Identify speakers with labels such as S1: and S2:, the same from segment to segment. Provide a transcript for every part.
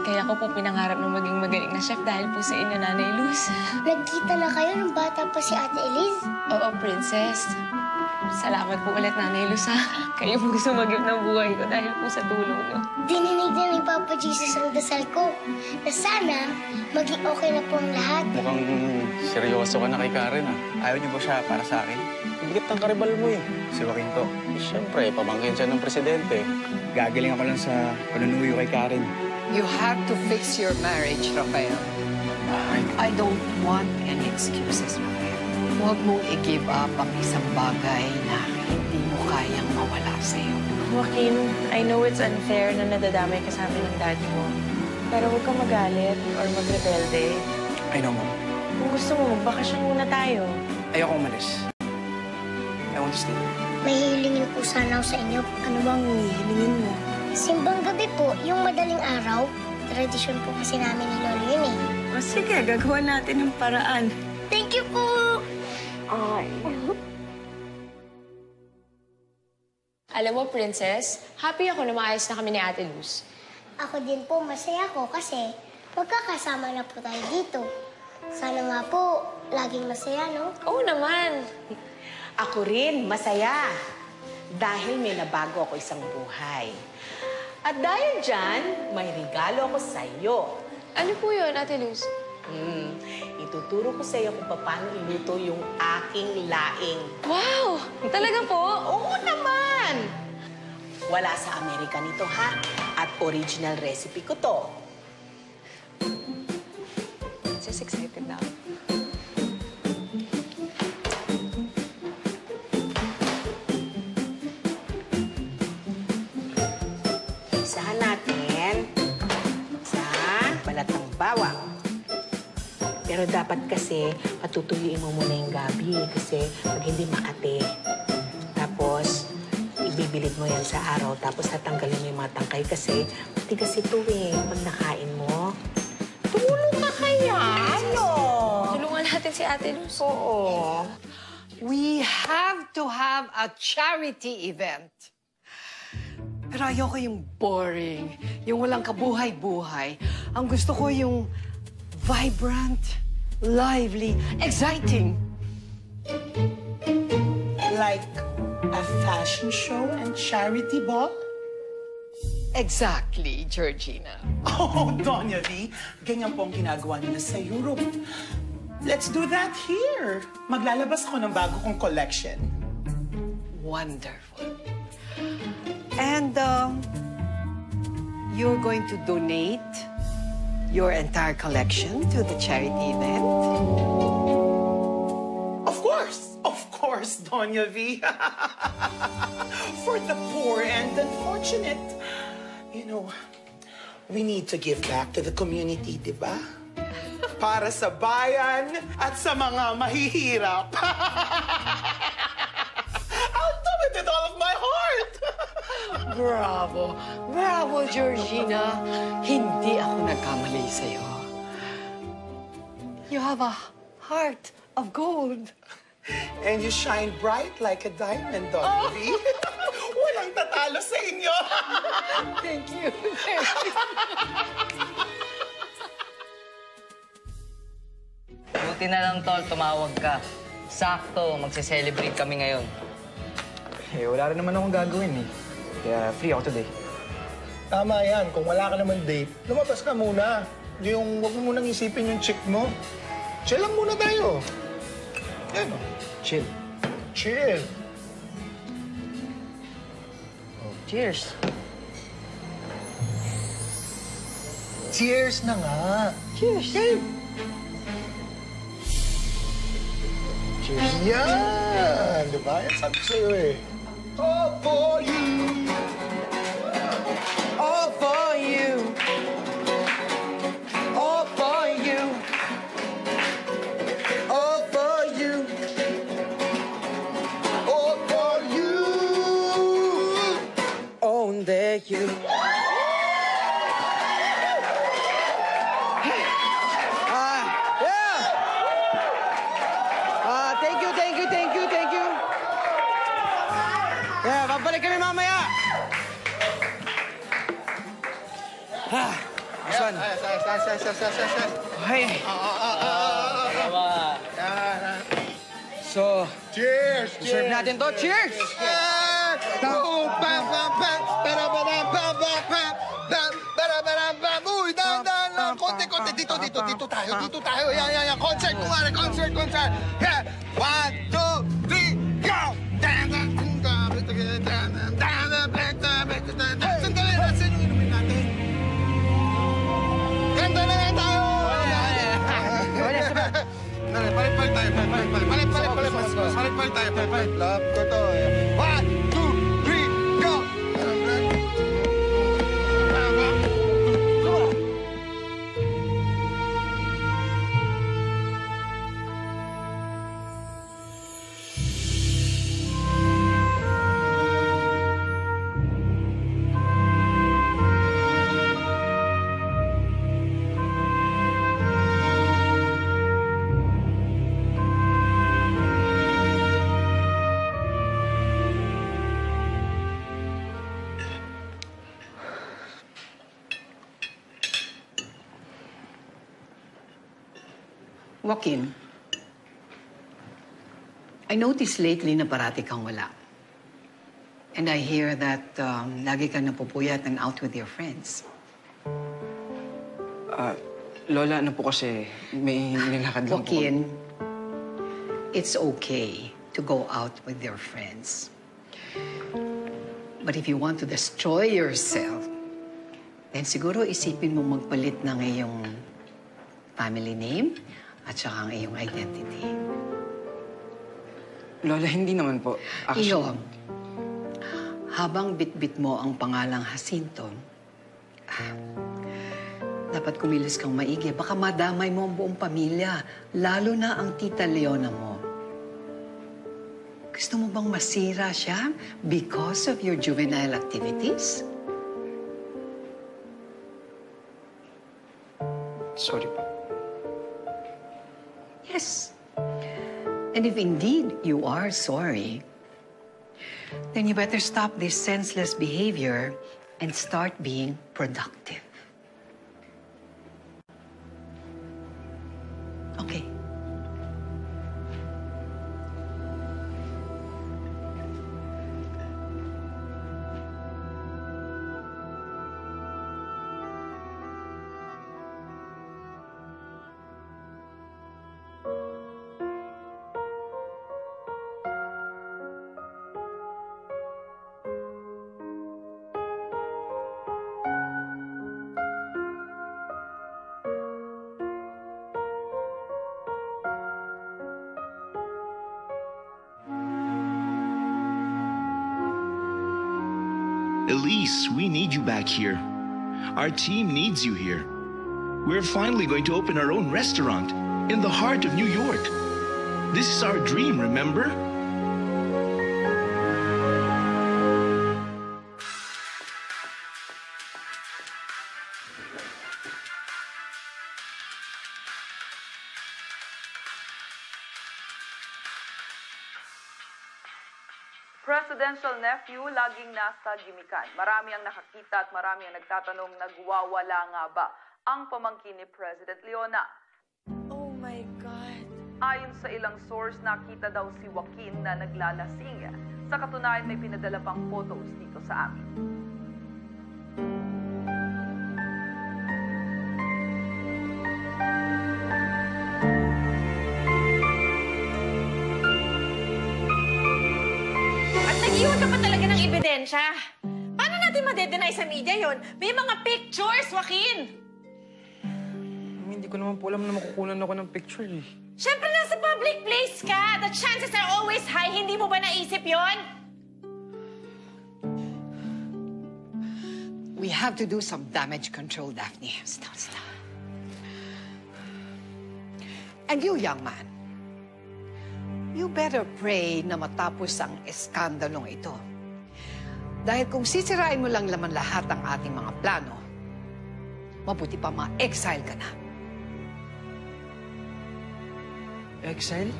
S1: Kaya ko po pinangarap na maging magaling na chef dahil po sa inyo, Nanay Luz.
S2: Nagkita na kayo nung bata pa si Ate Eliz?
S1: Oo, Princess. Salamat po ulit, Nanay Luz, ha? Kayo po sumagip ng buhay ko dahil po sa tulong niyo.
S2: Dininig na ni Papa Jesus ang dasal ko na sana maging okay na po ang lahat.
S3: Mukhang seryoso ka na kay Karen, ah. Ayaw niyo ba siya para sa akin? Bigat ng karibal mo, eh. Si Joaquinto. Siyempre, pamangkin siya ng presidente. Gagaling ako lang sa panunuyo kay Karen.
S4: You have to fix your marriage, Rafael. I don't want any excuses, Rafael. Huwag mong i-give up ang isang bagay na hindi mo kayang mawala sa'yo.
S1: Joaquin, I know it's unfair na nadadamay ka sa amin ng daddy mo. Pero huwag kang magalit or magrebelde.
S3: I know, Mom.
S1: Kung gusto mo, magbakasyon muna tayo.
S3: Ayoko umalis. I want to stay.
S2: May hilingin po sana ako sa inyo.
S1: Ano bang hihilingin mo?
S2: Simbang gabi po, yung madaling araw. Tradisyon po kasi namin ni Lolo yun eh.
S1: O sige, gagawa natin ng paraan.
S2: Thank you po!
S1: Ay. Alam mo, Princess, happy ako na maayos na kami ni Ate Luz.
S2: Ako din po, masaya ko kasi magkakasama na po tayo dito. Sana nga po, laging masaya, no?
S1: Oo naman.
S5: Ako rin, masaya. Dahil may nabago ako isang buhay. At dahil dyan, may regalo ako sa'yo.
S1: Ano po yun, Ate Luz?
S5: Ituturo ko sa'yo kung paano iluto yung aking laing.
S1: Wow! Talaga po?
S5: Oo naman! Wala sa Amerika nito, ha? At original recipe ko to.
S1: Just excited na ako.
S5: Isahan natin sa balat ng bawang. Pero dapat kasi patutuyuin mo muna yung gabi kasi pag hindi makate. Tapos, ibibilid mo yan sa araw tapos tatanggalin mo yung mga tangkay kasi matigas ito eh pag nakain mo. Tulong ka kaya? Ano?
S1: Tulungan natin si Ate Luz.
S5: Oo.
S4: We have to have a charity event. Pero ayoko yung boring, yung walang kabuhay-buhay. Ang gusto ko yung vibrant, lively, exciting.
S6: Like a fashion show and charity ball?
S4: Exactly, Georgina.
S6: Oh, Doña V, ganyan po ang ginagawa nila sa Europe. Let's do that here. Maglalabas ako ng bago kong collection.
S4: Wonderful. And you're going to donate your entire collection to the charity event?
S6: Of course, Doña V. For the poor and unfortunate. You know, we need to give back to the community, di ba? Para sa bayan at sa mga mahihirap. I'll do it with all of my heart.
S4: Bravo. Bravo, Georgina. Hindi ako nagkamali sa'yo. You have a heart of gold.
S6: And you shine bright like a diamond, Doña V. Walang tatalo sa inyo.
S4: Thank you. Thank you.
S7: Buti na lang, Tol, tumawag ka. Sakto, magse-celebrate kami ngayon.
S3: Eh, wala rin naman akong gagawin, eh. Kaya free ako today.
S8: Tama yan. Kung wala ka naman date, lumabas ka muna. Yung, huwag mo munang isipin yung chick mo. Chill lang muna tayo. Yan, oh.
S3: Chill.
S8: Chill.
S7: Cheers.
S8: Cheers na nga.
S7: Cheers.
S8: Cheers. Cheers. Yan. Diba? Yan sabi ko sa'yo eh. All for you.
S4: All for you. All for you.
S8: All for you. All for you.
S4: Only you.
S7: Babalik kami mamaya!
S3: This one. Hey. So,
S8: Cheers!
S3: serve natin to. Cheers!
S8: Uy, dahan-dahan lang. Konti-konti. Dito tayo. Yan. Concert, kumare. Concert. Yeah. 1, 2, 3, go! Sandali na, sino inumin natin? Kanta na lang tayo! Palit-palit tayo. Palit-palit tayo. Love ko to. 1, 2, 3, go!
S4: Joaquin, I noticed lately na parati kang wala. And I hear that lagi kang napupuyat and out with your friends.
S3: Lola, ano po kasi, may nilakad lang po.
S4: Joaquin, it's okay to go out with your friends. But if you want to destroy yourself, then siguro isipin mo magpalit ng iyong family name at saka ang iyong identity.
S3: Lola, hindi naman po.
S4: Iyo, habang bitbit mo ang pangalang Jacinto, dapat kumilos kang maigi. Baka madamay mo ang buong pamilya, lalo na ang tita Leona mo. Gusto mo bang masira siya because of your juvenile activities?
S3: Sorry po.
S4: Yes. And if indeed you are sorry, then you better stop this senseless behavior and start being productive. Okay.
S9: Elise, we need you back here. Our team needs you here. We're finally going to open our own restaurant in the heart of New York. This is our dream, remember?
S10: Presidential nephew, laging nasa gimikan. Marami ang nakakita at marami ang nagtatanong, nagwawala nga ba ang pamangkin ni President Leona?
S1: Oh my God.
S10: Ayon sa ilang source, nakita daw si Joaquin na naglalasing. Sa katunayan, may pinadala pang photos dito sa amin.
S1: Iwan ka pa talaga ng ebidensya. Paano natin madedenay sa media yon? May mga pictures, Joaquin!
S3: Hindi ko naman po alam na makukunan ako ng picture eh.
S1: Siyempre, nasa public place ka. The chances are always high. Hindi mo ba naisip yon?
S4: We have to do some damage control, Daphne. Stop. And you, young man, you better pray na matapos ang eskandalong ito. Dahil kung sisirain mo lang naman lahat ang ating mga plano, mabuti pa ma-exile ka na.
S3: Exile?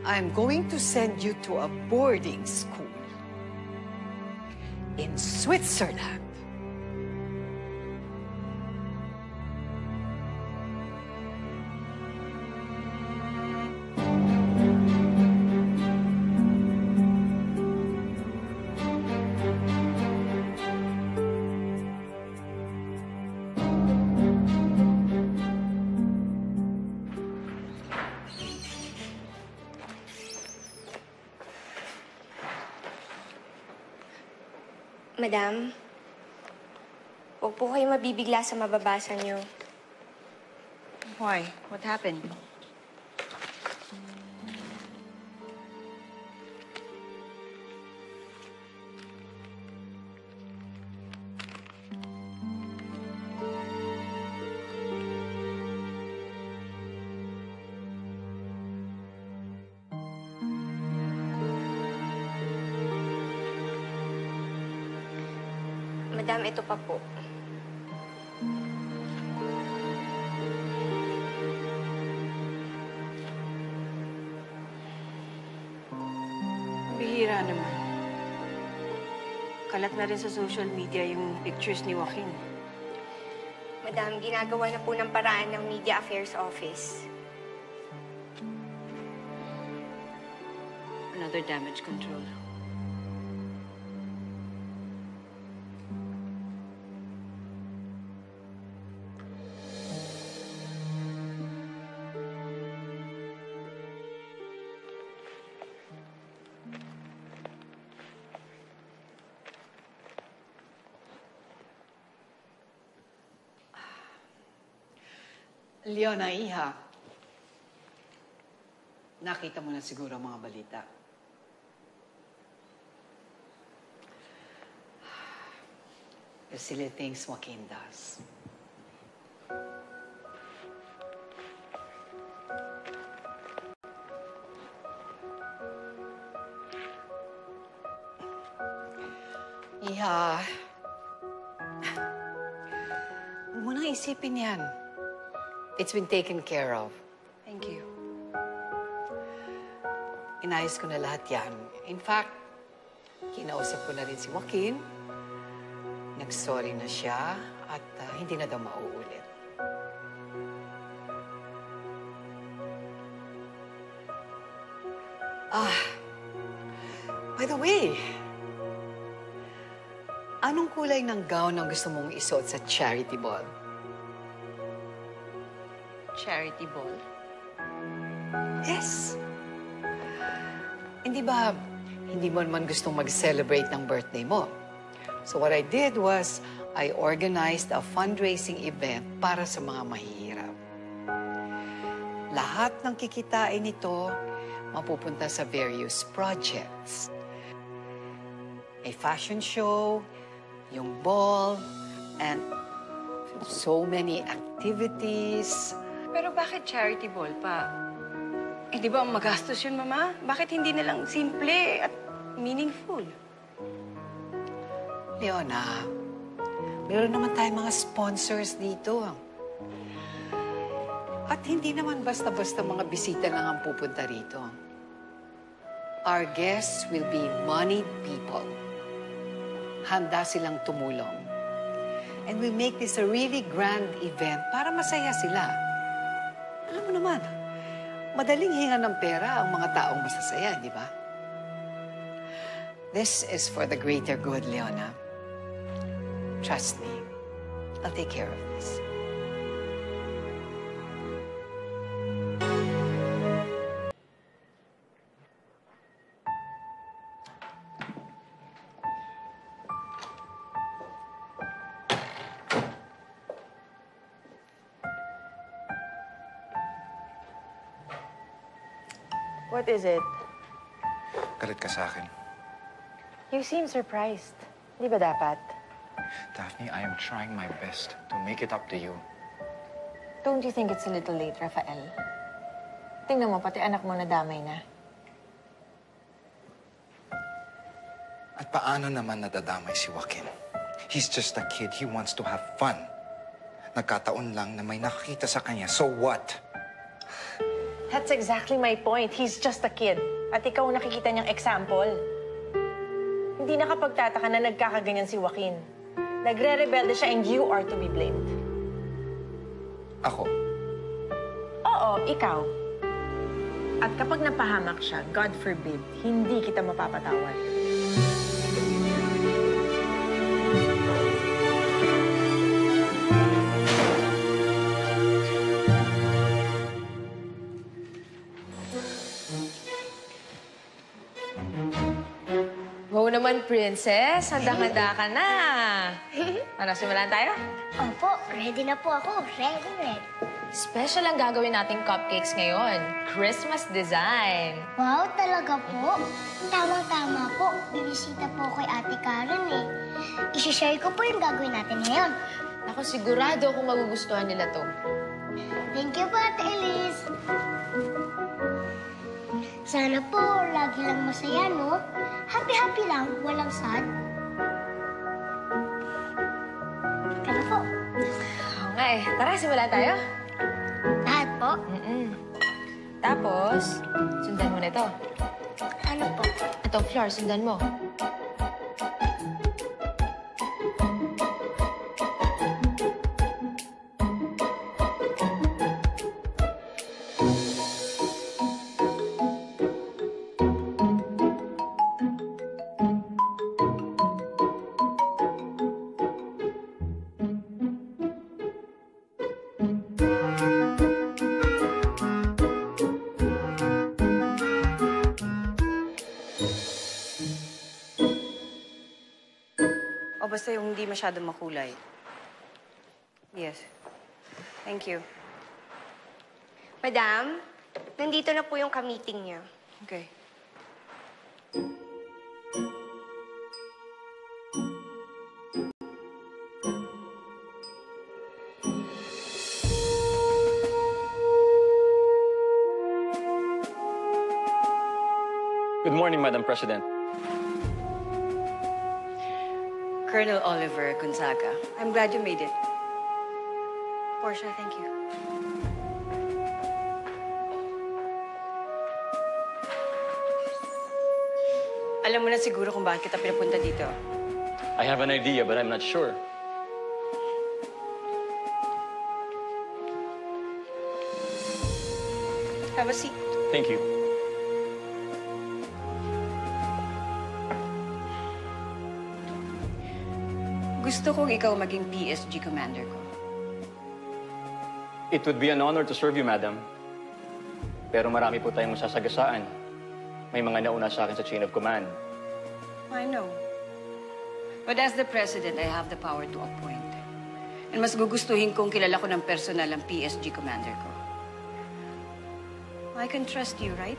S4: I'm going to send you to a boarding school. in Switzerland.
S11: Madam, huwag po kayo mabibigla sa mababasa niyo.
S1: Why? What happened?
S11: Madam, ito pa po.
S1: Bihira naman. Kalat na rin sa social media yung pictures ni Joaquin.
S11: Madam, ginagawa na po ng paraan ng Media Affairs Office.
S1: Another damage control.
S4: Leona, iha. Nakita mo na siguro ang mga balita. The silly things Joaquin does. Iha, huwag mo nang isipin yan. It's been taken care of.
S1: Thank you.
S4: Inayos ko na lahat yan. In fact, kinausap ko na rin si Joaquin. Nag-sorry na siya at hindi na daw mauulit. By the way, anong kulay ng gown ang gusto mong isuot sa charity ball?
S1: Charity ball?
S4: Yes. Hindi ba, hindi mo naman gustong mag-celebrate ng birthday mo? So what I did was, I organized a fundraising event para sa mga mahihirap. Lahat ng kikitain nito, mapupunta sa various projects. A fashion show, yung ball, and so many activities.
S1: Pero bakit charity ball pa? Eh, di ba magastos yun, Mama? Bakit hindi na lang simple at meaningful?
S4: Leona, meron naman tayong mga sponsors dito. At hindi naman basta-basta mga bisita lang ang pupunta rito. Our guests will be moneyed people. Handa silang tumulong. And we'll make this a really grand event para masaya sila. Alam mo naman, madaling hinga ng pera ang mga taong masasaya, di ba? This is for the greater good, Leona. Trust me, I'll take care of this.
S1: What is it?
S3: Galit ka sa akin.
S1: You seem surprised. Di ba dapat?
S3: Daphne, I am trying my best to make it up to you.
S1: Don't you think it's a little late, Rafael? Tingnan mo, pati anak mo nadamay na.
S3: At paano naman nadadamay si Joaquin? He's just a kid. He wants to have fun. Nagkataon lang na may nakakita sa kanya. So what?
S1: That's exactly my point. He's just a kid. At ikaw nakikita niyang example.
S5: Hindi nakapagtataka na nagkakaganyan si Joaquin. Nagre-rebelde siya and you are to be blamed.
S3: Ako?
S5: Oo, ikaw. At kapag napahamak siya, God forbid, hindi kita mapapatawad.
S12: Wow naman, Princess. Handa-handa ka na. Ano, simulan tayo?
S2: Opo, ready na po ako. Ready.
S12: Special ang gagawin nating cupcakes ngayon. Christmas design.
S2: Wow, talaga po? Tamang-tama po. Binisita po kay Ate Karen eh. I-share ko po yung gagawin natin ngayon.
S12: Ako sigurado kung magugustuhan nila to.
S2: Thank you po, Ate Elise. Sana po, lagi lang masaya, no? Happy-happy lang, walang sad. Kaya po.
S12: Oo nga eh. Tara, simulan tayo.
S2: Lahat po?
S12: Tapos, sundan mo na ito.
S2: Ano po?
S12: Itong flour, sundan mo.
S1: O basta yung hindi masyadong makulay. Yes. Thank you.
S11: Madam, nandito na po yung ka-meeting niya.
S1: Okay.
S3: Good morning, Madam President.
S1: Colonel Oliver Gonzaga. I'm glad you made it. Portia, thank you. Alam mo na siguro kung bakit kita pinapunta dito.
S3: I have an idea, but I'm not sure.
S1: Have a seat.
S3: Thank you.
S1: Gusto kong ikaw maging PSG commander ko.
S3: It would be an honor to serve you, Madam. Pero marami po tayong masasagasaan. May mga nauna sa akin sa chain of command.
S1: I know. But as the president, I have the power to appoint. And mas gugustuhin kong kilala ko ng personal ang PSG commander ko. I can trust you, right?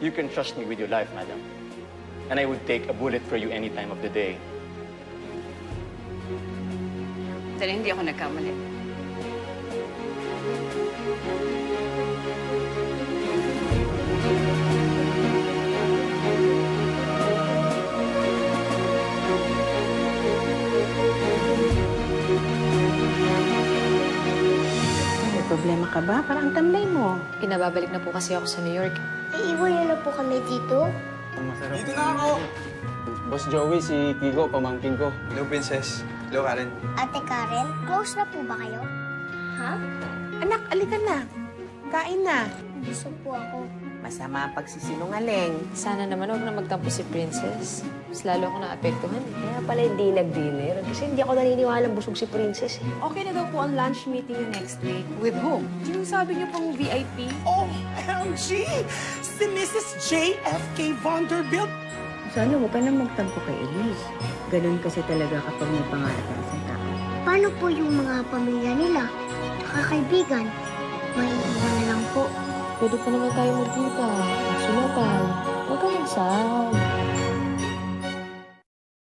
S3: You can trust me with your life, Madam. And I would take a bullet for you any time of the day.
S1: Dahil hindi ako nagkamali.
S5: May problema ka ba? Parang ang tamlay mo.
S12: Pinababalik na po kasi ako sa New York.
S2: Iiwan niyo na po kami dito.
S3: Dito na ako! Boss Joey, si Tigo, pamangkin ko. Hello, Princess. Hello, Karen.
S2: Ate Karen, close na po ba kayo? Ha?
S5: Anak, alika na. Kain na.
S2: Gusto po ako.
S5: Masama ang pagsisinungaling.
S12: Sana naman huwag na magtampo si Princess. Mas lalo ako naapektuhan.
S13: Kaya pala hindi nag-dinner kasi hindi ako naniniwalang busog si Princess.
S5: Okay na daw po ang lunch meeting niyo next week. With whom? Yung sabi niyo pong VIP?
S6: OMG! Si Mrs. JFK Vanderbilt.
S14: Sana huwag ka na magtampo kay Elise. Ganun kasi talaga kapag may pangarap ang isang tao.
S2: Paano po yung mga pamilya nila? Kakaibigan? May iwan na lang po.
S12: Pwede pa naman tayo magkita, magsulatan. Huwag ka magsahod.